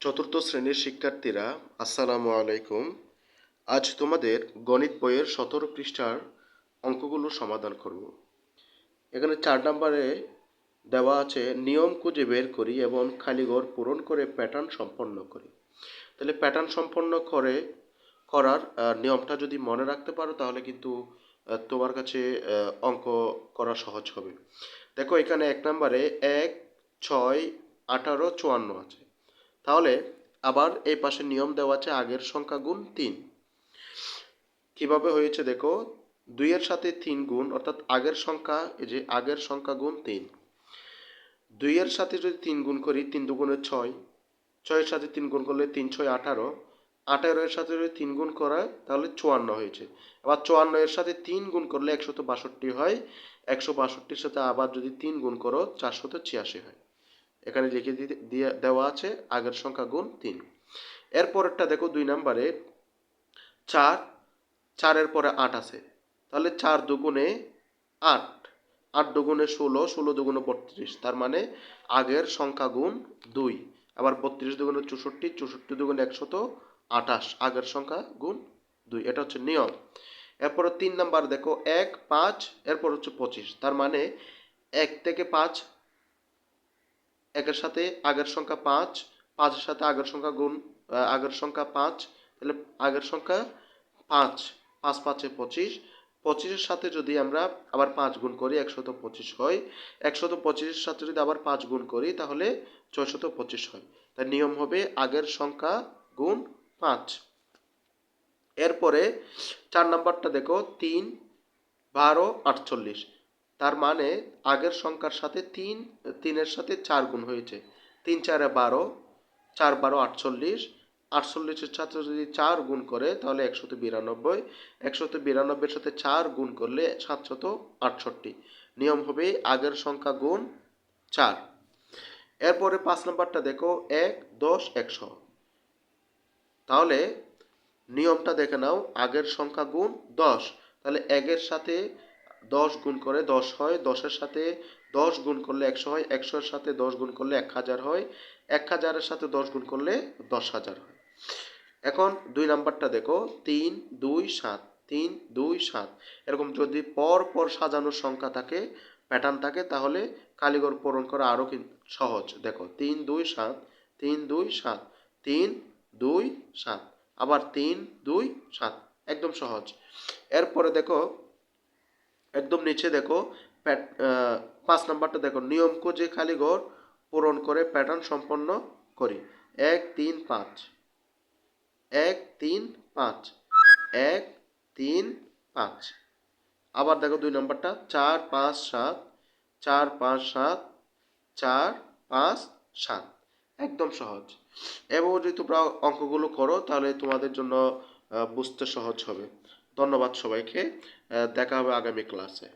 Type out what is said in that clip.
চতুর্থ শ্রেণীর শিক্ষার্থীরা, আসসালামু আলাইকুম। আজ তোমাদের গণিত বইয়ের 17 পৃষ্ঠার অঙ্কগুলো সমাধান করব। এখানে 4 নম্বরে দেওয়া আছে নিয়ম খুঁজে বের করি এবং খালিঘর পূরণ করে প্যাটার্ন সম্পন্ন করি। তাহলে প্যাটার্ন সম্পন্ন করার নিয়মটা যদি মনে রাখতে পারো তাহলে কিন্তু তোমার কাছে অঙ্ক করা সহজ হবে। দেখো এখানে 1 নম্বরে 1, 6, 18, 54 আছে। তাহলে আবার এই পাশে নিয়ম দেওয়া আছে আগের সংখ্যা গুণ 3। কিভাবে হয়েছে দেখো, 2 এর সাথে 3 গুণ, অর্থাৎ আগের সংখ্যা, এই যে আগের সংখ্যা গুণ 3। 2 এর সাথে যদি 3 গুণ করি, 3 দুগুণে 6, 6 এর সাথে 3 গুণ করলে 3 6 18, 18 এর সাথে যদি 3 গুণ করা তাহলে 54 হয়েছে। আবার 54 এর সাথে 3 গুণ করলে 162 হয়, 162 সাথে আবার যদি 3 গুণ করো 486 হয়। এখানে লিখে দিয়ে দেওয়া আছে আগের সংখ্যা গুণ 3। এরপরেরটা দেখো 2 নম্বরে 4, 4 পরে 8 আছে। তাহলে 4 দুগুণে 8, 8 দুগুণে 16, 16 দুগুণে 32, তার মানে আগের সংখ্যা গুণ 2। আবার 32 দুগুণে 64, 64 দুগুণে 128, আগের সংখ্যা গুণ 2। এটা হচ্ছে নিয়ম। এরপরে 3 নাম্বার দেখো 1, 5, এরপর হচ্ছে 25, তার মানে 1 থেকে 5, একের সাথে আগের সংখ্যা 5, 5 এর সাথে আগের সংখ্যা গুণ, আগের সংখ্যা 5, তাহলে আগের সংখ্যা 5, 5 5 25, 25 এর সাথে যদি আমরা আবার 5 গুণ করি 125 হয়, 125 এর সাথে যদি আবার 5 গুণ করি তাহলে 625 হয়। তাই নিয়ম হবে আগের সংখ্যা গুণ 5। এরপরে 4 নাম্বারটা দেখো 3, 12, 48, তার মানে আগের সংখ্যার সাথে 3 এর সাথে 4 গুণ হয়েছে। 3 4 12, 4 12 48, 48 এর সাথে যদি 4 গুণ করে তাহলে 192, 192 এর সাথে 4 গুণ করলে 768। নিয়ম হবে আগের সংখ্যা গুণ 4। এরপরে 5 নাম্বারটা দেখো 1, 10, 100, তাহলে নিয়মটা দেখে নাও আগের সংখ্যা গুণ 10। তাহলে 1 এর সাথে 10 গুণ করে 10 হয়, 10 এর সাথে 10 গুণ করলে 100 হয়, 100 এর সাথে 10 গুণ করলে 1000 হয়, 1000 এর সাথে 10 গুণ করলে 10000 হয়। এখন 2 নাম্বারটা দেখো 3, 2, 7, 3, 2, 7, এরকম যদি পর পর সাজানোর সংখ্যা থাকে, প্যাটার্ন থাকে, তাহলে কালিঘর পূরণ করা আরো সহজ। দেখো 3 2 7, 3 2 7, 3 2 7, আবার 3 2 7, একদম সহজ। এরপরে দেখো একদম নিচে দেখো 5 নাম্বারটা দেখো নিয়ম খুঁজে খালিঘর পূরণ করে প্যাটার্ন সম্পন্ন করি। 1 3 5, 1 3 5, 1 3 5। আবার দেখো 2 নম্বরটা 4 5 7, 4 5 7, 4 5 7, একদম সহজ। এবং যদি তোমরা অঙ্কগুলো করো তাহলে তোমাদের জন্য বুঝতে সহজ হবে। ধন্যবাদ সবাইকে। দেখা হবে আগামী ক্লাসে।